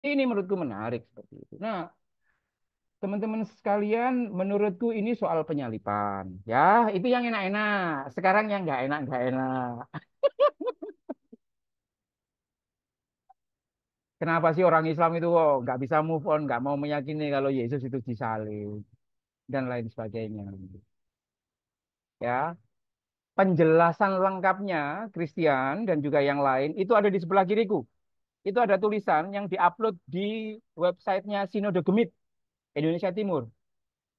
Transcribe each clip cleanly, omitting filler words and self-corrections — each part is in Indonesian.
Ini menurutku menarik seperti itu. Nah, teman-teman sekalian, menurutku ini soal penyalipan. Ya, itu yang enak-enak. Sekarang yang nggak enak, nggak enak. Kenapa sih orang Islam itu kok nggak bisa move on, nggak mau meyakini kalau Yesus itu disalib dan lain sebagainya. Ya, penjelasan lengkapnya Christian dan juga yang lain itu ada di sebelah kiriku. Itu ada tulisan yang diupload di websitenya Sinode Gemit Indonesia Timur.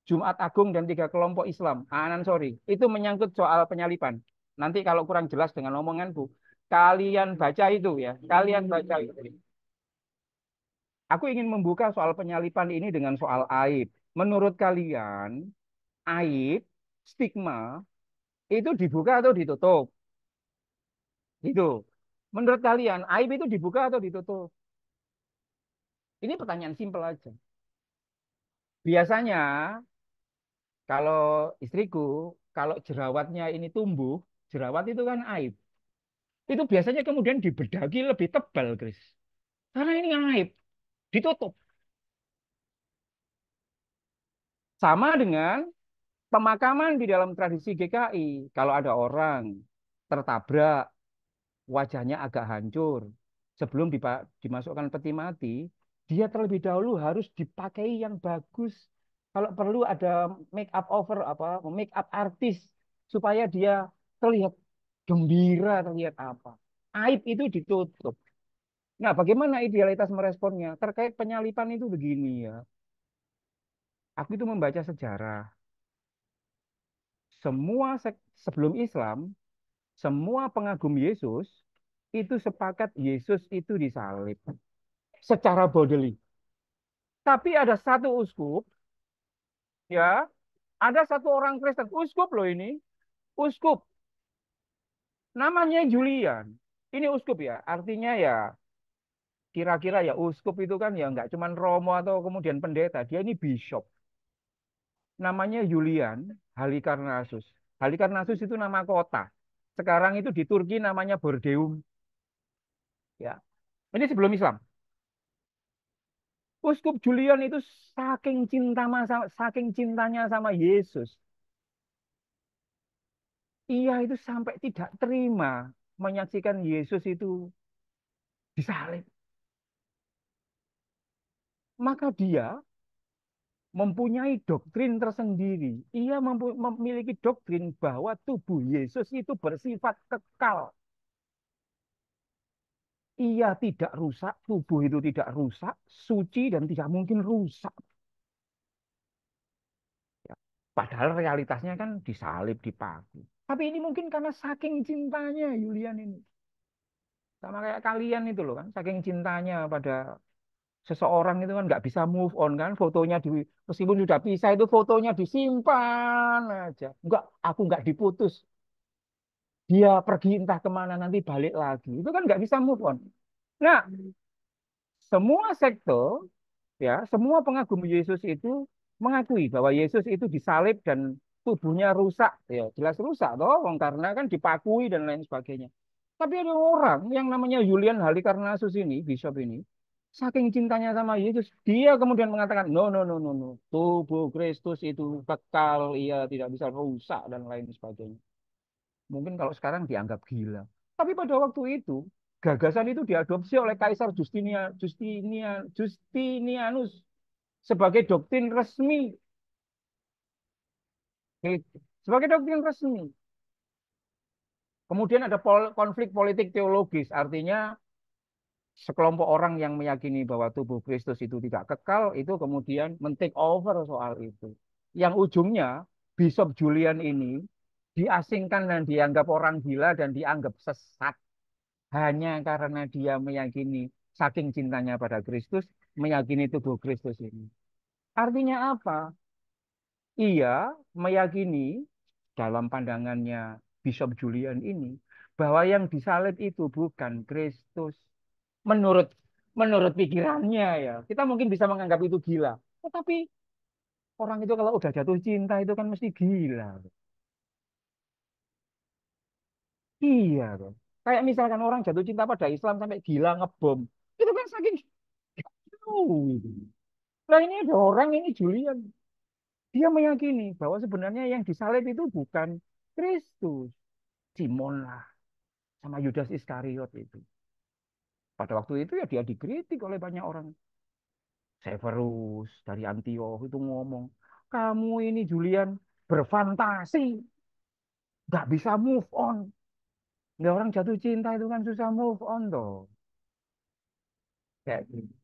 Jumat Agung dan tiga kelompok Islam. Anan sorry, itu menyangkut soal penyalipan. Nanti kalau kurang jelas dengan omonganku, kalian baca itu ya, kalian baca itu. Aku ingin membuka soal penyalipan ini dengan soal aib. Menurut kalian, aib, stigma, itu dibuka atau ditutup? Gitu. Menurut kalian, aib itu dibuka atau ditutup? Ini pertanyaan simpel aja. Biasanya, kalau istriku, kalau jerawatnya ini tumbuh, jerawat itu kan aib. Itu biasanya kemudian dibedaki lebih tebal, Chris. Karena ini aib, ditutup. Sama dengan pemakaman di dalam tradisi GKI. Kalau ada orang tertabrak, wajahnya agak hancur, sebelum dimasukkan peti mati, dia terlebih dahulu harus dipakai yang bagus. Kalau perlu ada make up over apa, make up artis supaya dia terlihat gembira, terlihat apa. Aib itu ditutup. Nah, bagaimana idealitas meresponnya? Terkait penyalipan itu begini ya. Aku itu membaca sejarah. Sebelum Islam, semua pengagum Yesus itu sepakat Yesus itu disalib secara bodily. Tapi ada satu uskup, ya, ada satu orang Kristen, uskup loh ini, uskup, namanya Julian. Ini uskup ya, artinya ya kira-kira ya uskup itu kan ya nggak cuman romo atau kemudian pendeta, dia ini bishop. Namanya Julian Halikarnassus. Halikarnassus itu nama kota. Sekarang itu di Turki namanya Bordeum. Ya, ini sebelum Islam. Uskup Julian itu saking cintanya sama Yesus, ia itu sampai tidak terima menyaksikan Yesus itu disalib. Maka dia mempunyai doktrin tersendiri. Ia memiliki doktrin bahwa tubuh Yesus itu bersifat kekal. Ia tidak rusak, tubuh itu tidak rusak, suci dan tidak mungkin rusak. Ya. Padahal realitasnya kan disalib, dipaku. Tapi ini mungkin karena saking cintanya Julian ini. Sama kayak kalian itu loh kan, saking cintanya pada seseorang itu kan nggak bisa move on kan, fotonya meskipun sudah pisah itu fotonya disimpan aja. Aku nggak diputus. Dia pergi entah kemana nanti balik lagi. Itu kan nggak bisa move on. Nah, semua sekte ya, semua pengagum Yesus itu mengakui bahwa Yesus itu disalib dan tubuhnya rusak. Ya, jelas rusak toh, wong karena kan dipakui dan lain sebagainya. Tapi ada orang yang namanya Julian Halikarnassus ini, bishop ini, saking cintanya sama Yesus, dia kemudian mengatakan, no, no, no, no, no, tubuh Kristus itu kekal, ia tidak bisa rusak dan lain sebagainya. Mungkin kalau sekarang dianggap gila. Tapi pada waktu itu, gagasan itu diadopsi oleh Kaisar Justinianus sebagai doktrin resmi. Sebagai doktrin resmi. Kemudian ada konflik politik teologis, artinya sekelompok orang yang meyakini bahwa tubuh Kristus itu tidak kekal, itu kemudian men-take over soal itu. Yang ujungnya, Bishop Julian ini diasingkan dan dianggap orang gila dan dianggap sesat. Hanya karena dia meyakini, saking cintanya pada Kristus, meyakini tubuh Kristus ini. Artinya apa? Ia meyakini dalam pandangannya Bishop Julian ini bahwa yang disalib itu bukan Kristus. Menurut menurut pikirannya ya, kita mungkin bisa menganggap itu gila. Tetapi orang itu kalau udah jatuh cinta itu kan mesti gila. Iya tuh. Kayak misalkan orang jatuh cinta pada Islam sampai gila ngebom. Itu kan saking gitu. Nah ini ada orang ini Julian, dia meyakini bahwa sebenarnya yang disalib itu bukan Kristus, Simon lah, sama Yudas Iskariot itu. Pada waktu itu ya dia dikritik oleh banyak orang. Severus dari Antioch itu ngomong, kamu ini Julian berfantasi, nggak bisa move on. Nggak, orang jatuh cinta itu kan susah move on toh. Kayak gitu.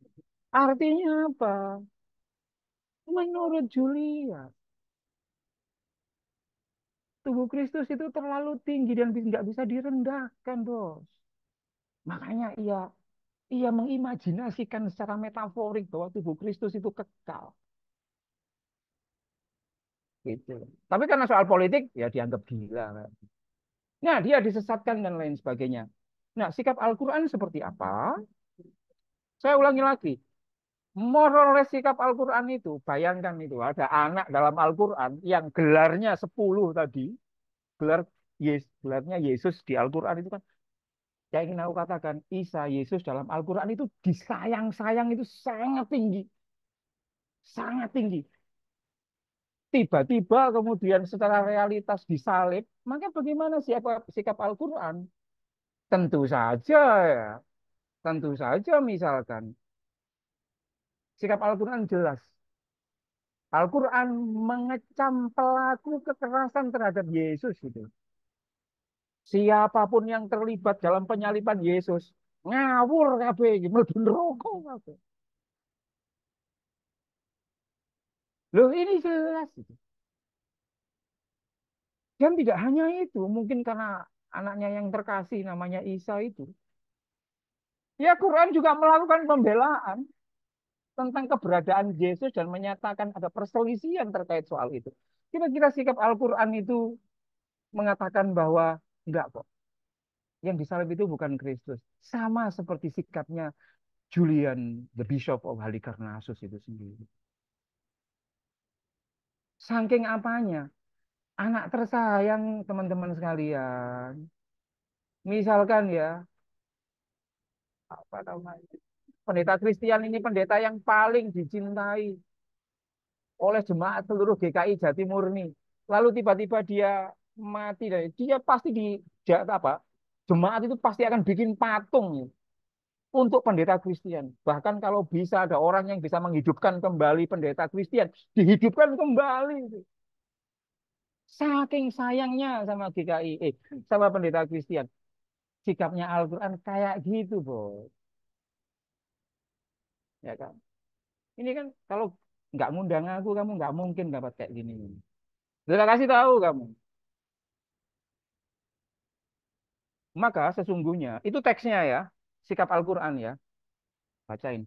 Artinya apa? Menurut Julian, tubuh Kristus itu terlalu tinggi dan nggak bisa direndahkan, bos. Makanya ia mengimajinasikan secara metaforik bahwa tubuh Kristus itu kekal. Gitu. Tapi karena soal politik, ya dianggap gila. Nah, dia disesatkan dan lain sebagainya. Nah, sikap Al-Quran seperti apa? Saya ulangi lagi. Moral sikap Al-Quran itu, bayangkan itu, ada anak dalam Al-Quran yang gelarnya 10 tadi, gelar gelarnya Yesus di Al-Quran itu kan, yang ingin aku katakan, Isa, Yesus dalam Al-Quran itu disayang-sayang itu sangat tinggi. Sangat tinggi. Tiba-tiba kemudian secara realitas disalib, maka bagaimana sikap Al-Quran? Tentu saja ya, tentu saja misalkan sikap Al-Quran jelas. Al-Quran mengecam pelaku kekerasan terhadap Yesus gitu. Siapapun yang terlibat dalam penyaliban Yesus, ngawur kabeh iki, mlebu neraka kabeh. Loh ini jelas gitu. Dan tidak hanya itu, mungkin karena anaknya yang terkasih namanya Isa itu. Ya Quran juga melakukan pembelaan tentang keberadaan Yesus dan menyatakan ada perselisihan terkait soal itu. Kira-kira sikap Al-Quran itu mengatakan bahwa enggak kok, yang disalib itu bukan Kristus. Sama seperti sikapnya Julian, the Bishop of Halikarnassus itu sendiri. Saking apanya? Anak tersayang teman-teman sekalian. Misalkan ya, apa namanya? Pendeta Christian ini pendeta yang paling dicintai oleh jemaat seluruh GKI Jatimurni. Lalu tiba-tiba dia mati dan dia pasti apa? Jemaat itu pasti akan bikin patung ya, untuk pendeta Christian. Bahkan kalau bisa ada orang yang bisa menghidupkan kembali pendeta Christian, dihidupkan kembali. Saking sayangnya sama GKI, sama pendeta Christian. Sikapnya Al-Quran kayak gitu, bos. Ya kan? Ini kan kalau nggak ngundang aku, kamu nggak mungkin dapat kayak gini. Sudah kasih tahu kamu. Maka sesungguhnya, itu teksnya ya, sikap Al-Quran ya. Bacain.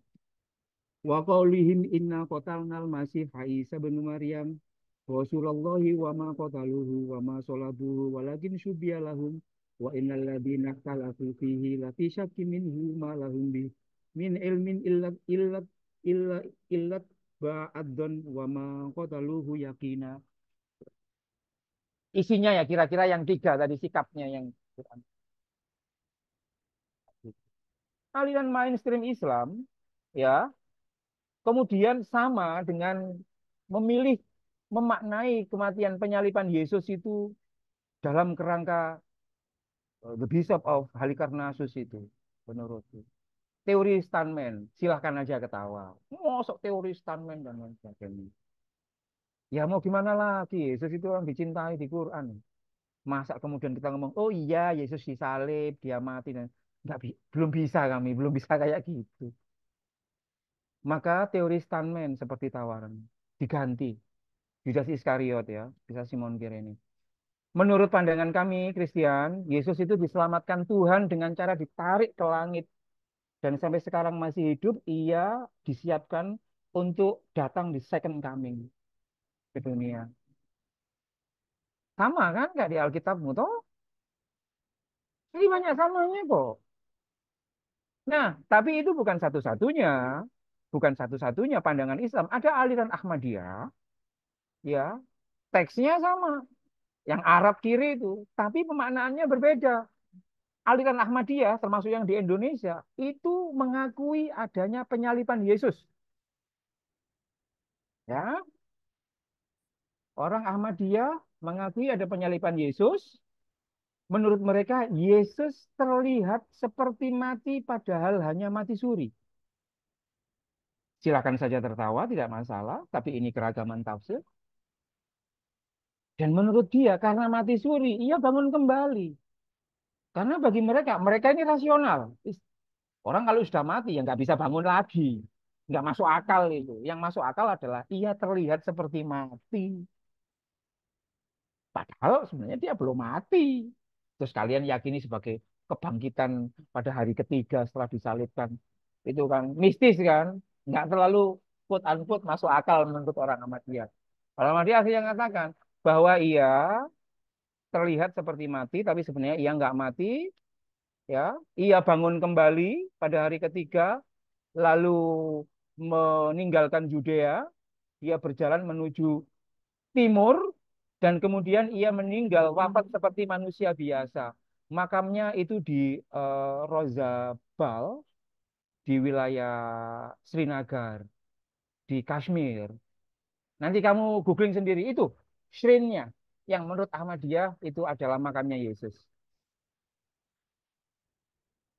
Wa qaulihim inna qatalnal masih Isa bin Maryam Rasulullahi wa ma qataluhu wa ma salabuhu walakin syubbiha lahum wa innal ladzina ikhtalafu fihi lafi syakkin minhu ma lahum bi min ilmin illat ba'adun wa ma qataluhu yaqina. Isinya ya kira-kira yang tiga tadi sikapnya yang aliran mainstream Islam ya kemudian sama dengan memilih memaknai kematian penyaliban Yesus itu dalam kerangka The Bishop of Halikarnassus itu menurutku. Teori Steinman, silahkan aja ketawa. Mosok teori Steinman dan lain sebagainya. Ya mau gimana lagi, Yesus itu orang dicintai di Quran. Masa kemudian kita ngomong, oh iya Yesus disalib, dia mati dan belum bisa kami, belum bisa kayak gitu. Maka teori Steinman seperti tawaran diganti. Yudas Iskariot ya, bisa Simon Kirene. Menurut pandangan kami Kristen, Yesus itu diselamatkan Tuhan dengan cara ditarik ke langit dan sampai sekarang masih hidup, ia disiapkan untuk datang di second coming ke dunia. Sama kan nggak di Alkitabmu toh? Ini banyak samanya kok. Nah, tapi itu bukan satu-satunya, bukan satu-satunya pandangan Islam. Ada aliran Ahmadiyah, ya, teksnya sama, yang Arab kiri itu, tapi pemaknaannya berbeda. aliran Ahmadiyah, termasuk yang di Indonesia, itu mengakui adanya penyaliban Yesus. Ya, orang Ahmadiyah mengakui ada penyaliban Yesus. Menurut mereka, Yesus terlihat seperti mati, padahal hanya mati suri. Silakan saja tertawa, tidak masalah. Tapi ini keragaman tafsir. Dan menurut dia, karena mati suri, ia bangun kembali. Karena bagi mereka, mereka ini rasional. Orang kalau sudah mati, ya nggak bisa bangun lagi. Nggak masuk akal itu. Yang masuk akal adalah ia terlihat seperti mati. Padahal sebenarnya dia belum mati. Terus kalian yakini sebagai kebangkitan pada hari ketiga setelah disalibkan. Itu kan mistis kan. Nggak terlalu quote unquote masuk akal menurut orang Ahmadiyah. Orang Ahmadiyah akhirnya mengatakan bahwa ia terlihat seperti mati, tapi sebenarnya ia nggak mati. Ya, ia bangun kembali pada hari ketiga, lalu meninggalkan Yudea, ia berjalan menuju timur, dan kemudian ia meninggal wafat seperti manusia biasa. Makamnya itu di Rojabal, di wilayah Srinagar, di Kashmir. Nanti kamu googling sendiri itu shrine-nya yang menurut Ahmadiyah itu adalah makamnya Yesus.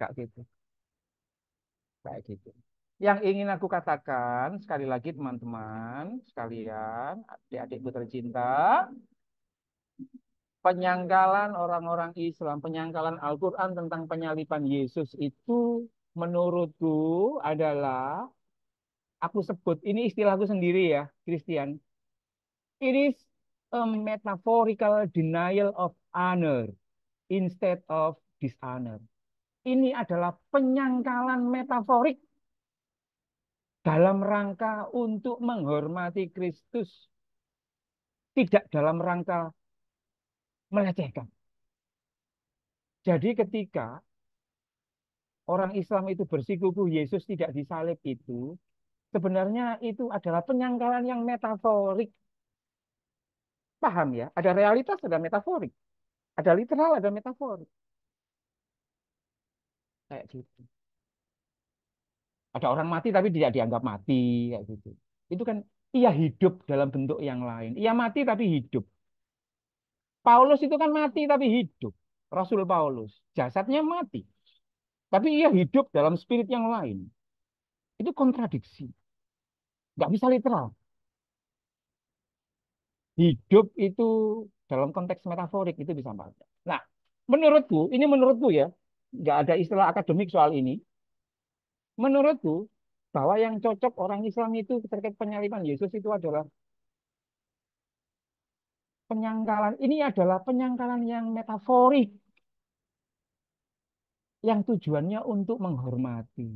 Kayak gitu, kayak gitu. Yang ingin aku katakan sekali lagi teman-teman sekalian, adik-adikku tercinta, penyangkalan orang-orang Islam, penyangkalan Al-Quran tentang penyaliban Yesus itu menurutku adalah, aku sebut, ini istilahku sendiri ya, Christian. It is a metaphorical denial of honor instead of dishonor. Ini adalah penyangkalan metaforik dalam rangka untuk menghormati Kristus, tidak dalam rangka melecehkan. Jadi ketika orang Islam itu bersikukuh Yesus tidak disalib itu, sebenarnya itu adalah penyangkalan yang metaforik. Paham ya? Ada realitas, ada metaforik. Ada literal, ada metaforik. Kayak gitu. Ada orang mati tapi tidak dianggap mati. Kayak gitu. Itu kan ia hidup dalam bentuk yang lain. Ia mati tapi hidup. Paulus itu kan mati tapi hidup. Rasul Paulus. Jasadnya mati. Tapi ia hidup dalam spirit yang lain. Itu kontradiksi. Nggak bisa literal. Hidup itu dalam konteks metaforik itu bisa baca. Nah, ini menurutku ya, nggak ada istilah akademik soal ini. Menurutku bahwa yang cocok orang Islam itu terkait penyaliban Yesus itu adalah penyangkalan. Ini adalah penyangkalan yang metaforik, yang tujuannya untuk menghormati,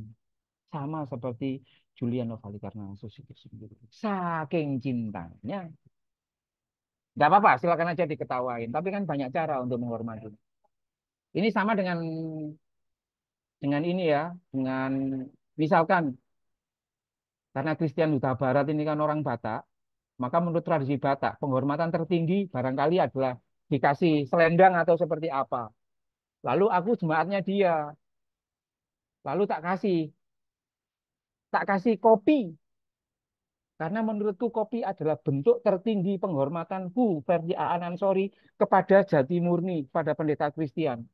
sama seperti Julian Halikarnassus itu sendiri. Saking cintanya, nggak apa-apa, silakan aja diketawain. Tapi kan banyak cara untuk menghormati. Ini sama dengan ini ya, dengan misalkan karena Christian Huta Barat ini kan orang Batak, maka menurut tradisi Batak, penghormatan tertinggi barangkali adalah dikasih selendang atau seperti apa. Lalu aku jemaatnya dia, lalu tak kasih kopi, karena menurutku kopi adalah bentuk tertinggi penghormatanku, Ferdi Aan Ansori, kepada Jati Murni, pada pendeta Kristen.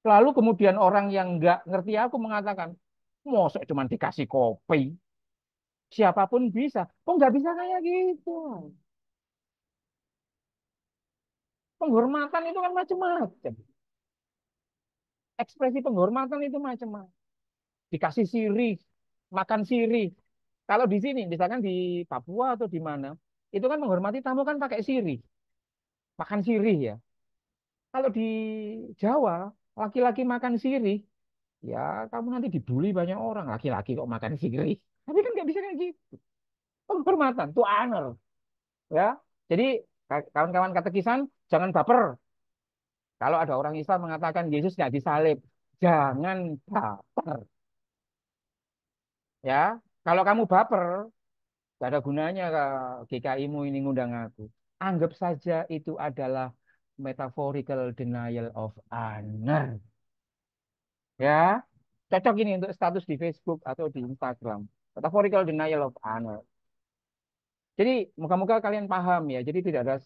Lalu kemudian orang yang nggak ngerti aku mengatakan, mosok cuma dikasih kopi, siapapun bisa. Kok nggak bisa kayak gitu? Penghormatan itu kan macam-macam. Ekspresi penghormatan itu macam-macam. Dikasih sirih, makan sirih. Kalau di sini, misalkan di Papua atau di mana, itu kan menghormati tamu kan pakai sirih, makan sirih ya. Kalau di Jawa, laki-laki makan sirih, ya kamu nanti dibully banyak orang. Laki-laki kok makan sirih. Tapi kan nggak bisa kayak gitu. Penghormatan, tuh honor. Ya. Jadi kawan-kawan katekisan, jangan baper. Kalau ada orang Islam mengatakan Yesus nggak disalib, jangan baper. Ya, kalau kamu baper, gak ada gunanya GKI-mu ini ngundang aku. Anggap saja itu adalah metaphorical denial of honor. Ya, cocok ini untuk status di Facebook atau di Instagram. Metaphorical denial of honor. Jadi, moga-moga kalian paham ya. Jadi tidak ada